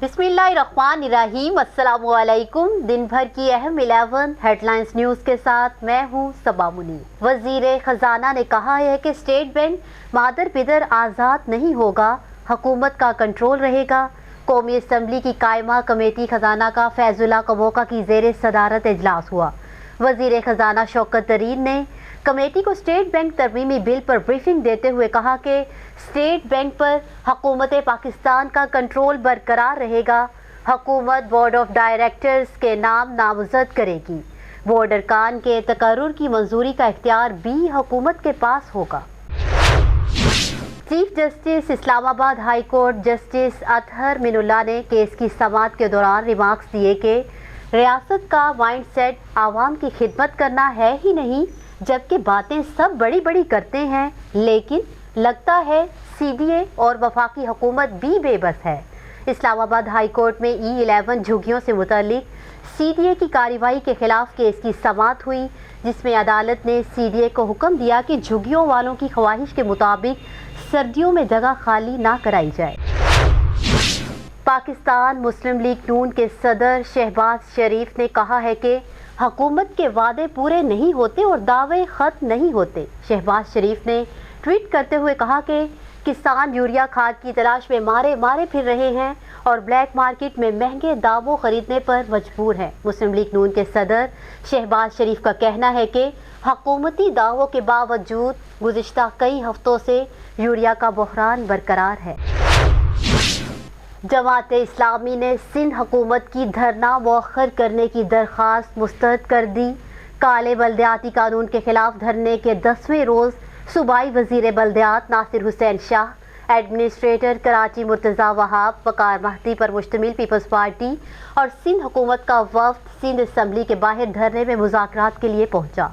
बिस्मिल्लाहिर्रहमानिर्रहीम। अस्सलामुअलैकुम। दिन भर की अहम 11 हेडलाइंस न्यूज़ के साथ मैं हूँ सबा मुनीर। वज़ीर ख़जाना ने कहा है कि स्टेट बैंक मादर पिदर आज़ाद नहीं होगा, हुकूमत का कंट्रोल रहेगा। कौमी असम्बली की कायमा कमेटी ख़जाना का फैज़ुल्लाह कमोका की ज़ेर सदारत इजलास हुआ। वज़ीर ख़जाना शौकत तरीन ने कमेटी को स्टेट बैंक तरमीमी बिल पर ब्रीफिंग देते हुए कहा कि स्टेट बैंक पर हुकूमत पाकिस्तान का कंट्रोल बरकरार रहेगा। हुकूमत बोर्ड ऑफ डायरेक्टर्स के नाम नामजद करेगी। बोर्ड अरकान के तकर्रुर की मंजूरी का इख्तियार भी हुकूमत के पास होगा। Chief justice Islamabad high court justice Athar Minallah ने केस की समाअत के दौरान रिमार्क्स दिए कि रियासत का माइंड सेट आवाम की खिदमत करना है ही नहीं, जबकि बातें सब बड़ी बड़ी करते हैं, लेकिन लगता है सीडीए और वफाकी हुकूमत भी बेबस है। इस्लामाबाद हाई कोर्ट में E11 झुग्गियों से मुतल्लिक सीडीए की कार्रवाई के खिलाफ केस की समाअत हुई, जिसमें अदालत ने सीडीए को हुक्म दिया कि झुग्गियों वालों की ख्वाहिश के मुताबिक सर्दियों में जगह खाली ना कराई जाए। पाकिस्तान मुस्लिम लीग नून के सदर शहबाज शरीफ ने कहा है कि हुकूमत के वादे पूरे नहीं होते और दावे ख़त्म नहीं होते। शहबाज शरीफ ने ट्वीट करते हुए कहा कि किसान यूरिया खाद की तलाश में मारे फिर रहे हैं और ब्लैक मार्केट में महंगे दामों खरीदने पर मजबूर हैं। मुस्लिम लीग नून के सदर शहबाज शरीफ का कहना है कि हुकूमती दावों के बावजूद गुज़िश्ता कई हफ्तों से यूरिया का बहरान बरकरार है। जमात इस्लामी ने सिंध हुकूमत की धरना मौखर करने की दरख्वास्त मुस्तरद कर दी। काले बल्दियाती कानून के खिलाफ धरने के 10वें रोज़ सूबाई वज़ीर बल्दियात नासिर हुसैन शाह, एडमिनिस्ट्रेटर कराची मुर्तज़ा वहाब, वकार महदी पर मुश्तमिल पीपल्स पार्टी और सिंध हुकूमत का वफ़द सिंध असम्बली के बाहर धरने में मुज़ाकरात के लिए पहुँचा।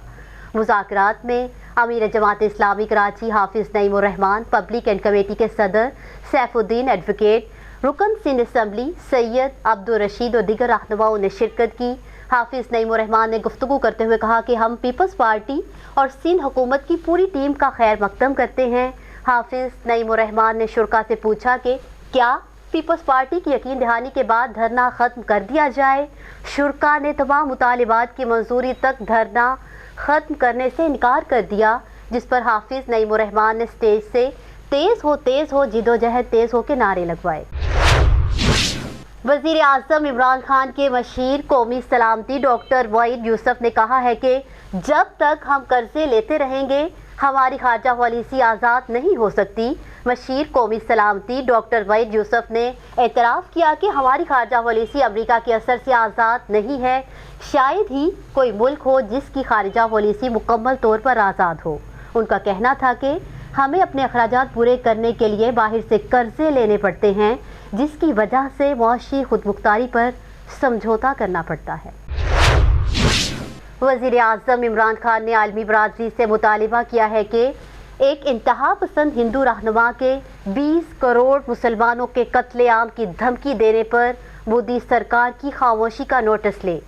मुज़ाकरात में अमीर जमात इस्लामी कराची हाफिज़ Naimur Rahman, public and committee के सदर सैफुद्दीन एडवोकेट, रुकन सिंध असम्बली सैयद अब्दुल रशीद और दीगर रहनुमाओं ने शिरकत की। हाफिज़ नईमुर रहमान ने गुफ्तगू करते हुए कहा कि हम पीपल्स पार्टी और सिंध हुकूमत की पूरी टीम का खैर मकदम करते हैं। हाफिज़ नईमुर रहमान ने शुरा से पूछा कि क्या पीपल्स पार्टी की यकीन दहानी के बाद धरना ख़त्म कर दिया जाए। शुरा ने तमाम मुतालिबात की मंजूरी तक धरना ख़त्म करने से इनकार कर दिया, जिस पर हाफिज़ नईमुर रहमान ने स्टेज से तेज़ हो जिदोजहद तेज़ हो के नारे लगवाए। वज़ीर आज़म इमरान खान के मशीर कौमी सलामती डॉक्टर वहीद यूसुफ ने कहा है कि जब तक हम कर्जे लेते रहेंगे हमारी खारजा पॉलिसी आज़ाद नहीं हो सकती। मशीर कौमी सलामती डॉक्टर वहीद यूसुफ ने एतराफ़ किया कि हमारी खारजा पॉलिसी अमरीका के असर से आज़ाद नहीं है। शायद ही कोई मुल्क हो जिसकी खारजा पॉलिसी मुकम्मल तौर पर आज़ाद हो। उनका कहना था कि हमें अपने अखराजात पूरे करने के लिए बाहर से कर्जे लेने पड़ते हैं, जिसकी वजह से मुआशी खुदमुख्तारी पर समझौता करना पड़ता है। वज़ीर आज़म इमरान खान ने आलमी बरादरी से मुतालिबा किया है कि एक इंतहा पसंद हिंदू रहनुमा के 20 करोड़ मुसलमानों के कत्लेआम की धमकी देने पर मोदी सरकार की खामोशी का नोटिस ले।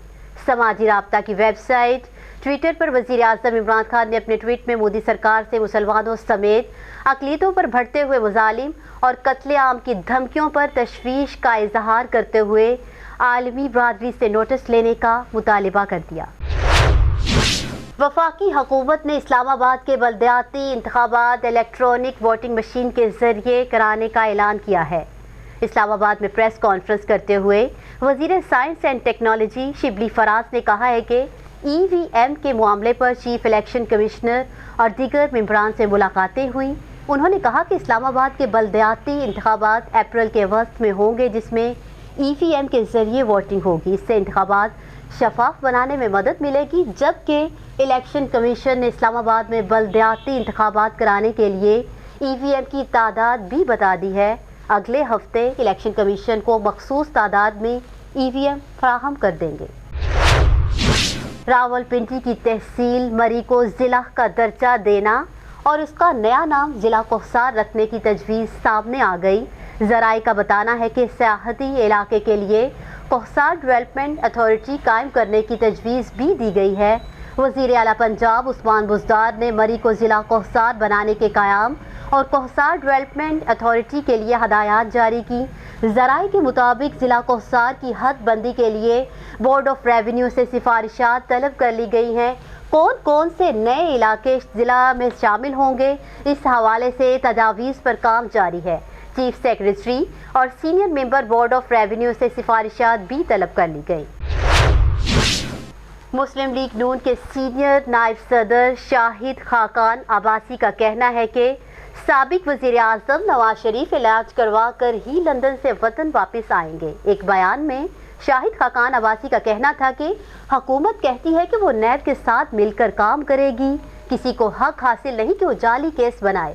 समाजी राब्ता की वेबसाइट ट्विटर पर वज़ीर आज़म इमरान खान ने अपने ट्वीट में मोदी सरकार से मुसलमानों समेत अक़लियतों पर बढ़ते हुए मुज़ालिम और कत्लेआम की धमकियों पर तशवीश का इजहार करते हुए आलमी बरादरी से नोटिस लेने का मुतालिबा कर दिया। वफाकी हुकूमत ने इस्लामाबाद के बल्दियाती इंतखाबात इलेक्ट्रॉनिक वोटिंग मशीन के ज़रिए कराने का ऐलान किया है। इस्लामाबाद में प्रेस कॉन्फ्रेंस करते हुए वज़ीर science and technology Shibli Faraz ने कहा है कि EVM के मामले पर चीफ इलेक्शन कमिश्नर और दीगर मेंबरान से मुलाकातें हुई। उन्होंने कहा कि इस्लामाबाद के बल्दियाती इंतखाबात अप्रैल के वक्त में होंगे, जिसमें EVM के ज़रिए वोटिंग होगी। इससे इंतखाबात शफाफ बनाने में मदद मिलेगी, जबकि इलेक्शन कमीशन ने इस्लामाबाद में बल्दियाती इंतखाबात कराने के लिए EVM की तादाद भी बता दी है। अगले हफ्ते इलेक्शन कमीशन को मखसूस तादाद में EVM फराहम कर देंगे। रावलपिंडी की तहसील मरी को ज़िला का दर्जा देना और उसका नया नाम ज़िला कोहसार रखने की तजवीज़ सामने आ गई। ज़राए का बताना है कि सियाहती इलाके के लिए कोहसार डेवलपमेंट अथॉरिटी कायम करने की तजवीज़ भी दी गई है। वज़ीर आला पंजाब उस्मान बुज़दार ने मरी को ज़िला कोहसार बनाने के क़याम और कोहसार डेवलपमेंट अथॉरिटी के लिए हदायत जारी की। ذرائع کے مطابق ضلع کوثر کی حد بندی کے لیے بورڈ آف ریونیو سے سفارشات طلب کر لی گئی ہیں۔ کون کون سے نئے علاقے ضلع میں شامل ہوں گے، اس حوالے سے تجاویز پر کام جاری ہے۔ چیف سیکریٹری اور senior member board of revenue سے سفارشات بھی طلب کر لی گئی۔ مسلم لیگ نون کے سینئر نائب صدر شاہد خاقان عباسی کا کہنا ہے کہ سابق وزیر اعظم نواز شریف علاج کروا کر ہی لندن سے وطن واپس آئیں گے۔ ایک بیان میں شاہد خاقان عباسی کا کہنا تھا کہ حکومت کہتی ہے کہ وہ نیب کے ساتھ مل کر کام کرے گی، کسی کو حق حاصل نہیں کہ وہ جعلی کیس بنائے۔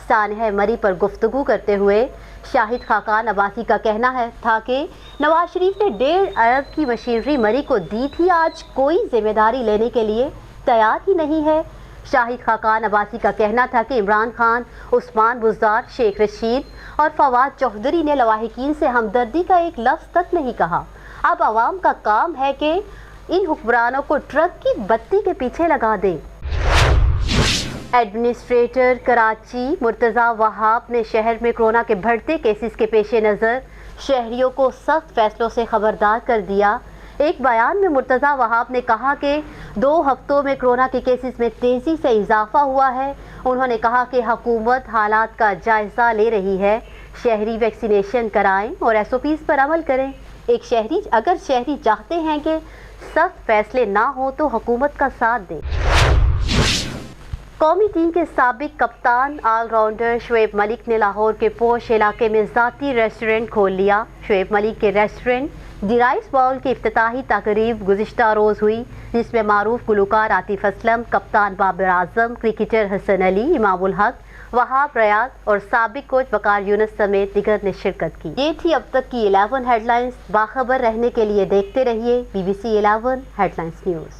سانحہ مری پر گفتگو کرتے ہوئے شاہد خاقان عباسی کا کہنا تھا کہ نواز شریف نے 1.5 ارب کی مشینری مری کو دی تھی، آج کوئی ذمہ داری لینے کے لیے تیار ہی نہیں ہے۔ شاہد خاقان عباسی کا کہنا تھا کہ عمران خان، عثمان بزدار، شیخ رشید اور فواد چوہدری نے لواحقین سے ہمدردی کا ایک لفظ تک نہیں کہا۔ اب عوام کا کام ہے کہ ان حکمرانوں کو ٹرک کی بتی کے پیچھے لگا دے۔ ایڈمنسٹریٹر کراچی مرتضی وہاب نے شہر میں کورونا کے بڑھتے کیسز کے پیش نظر شہریوں کو سخت فیصلوں سے خبردار کر دیا۔ ایک بیان میں مرتضی وہاب نے کہا کہ 2 ہفتوں میں کورونا کے کیسز میں تیزی سے اضافہ ہوا ہے۔ انہوں نے کہا کہ حکومت حالات کا جائزہ لے رہی ہے، شہری ویکسینیشن کرائیں اور SOPs پر عمل کریں۔ اگر شہری چاہتے ہیں کہ سخت فیصلے نہ ہوں تو حکومت کا ساتھ دیں۔ قومی ٹیم کے سابق کپتان آل راؤنڈر شعیب ملک نے لاہور کے پوش علاقے میں ذاتی ریسٹورنٹ کھول لیا۔ شعیب ملک کے ریسٹورنٹ دی رائس باؤل کی افتتاحی تقریب گزشتہ روز ہوئی، جس میں معروف گلوکار عاطف اسلم، کپتان بابر اعظم، کرکٹر حسن علی، امام الحق، وہاب ریاض اور سابق کوچ وقار یونس سمیت دیگر نے شرکت کی۔ یہ تھی اب تک کی 11 ہیڈ لائنز۔ باخبر رہنے کے لیے دیکھتے رہیے BBC 11 ہیڈ لائنز نیوز۔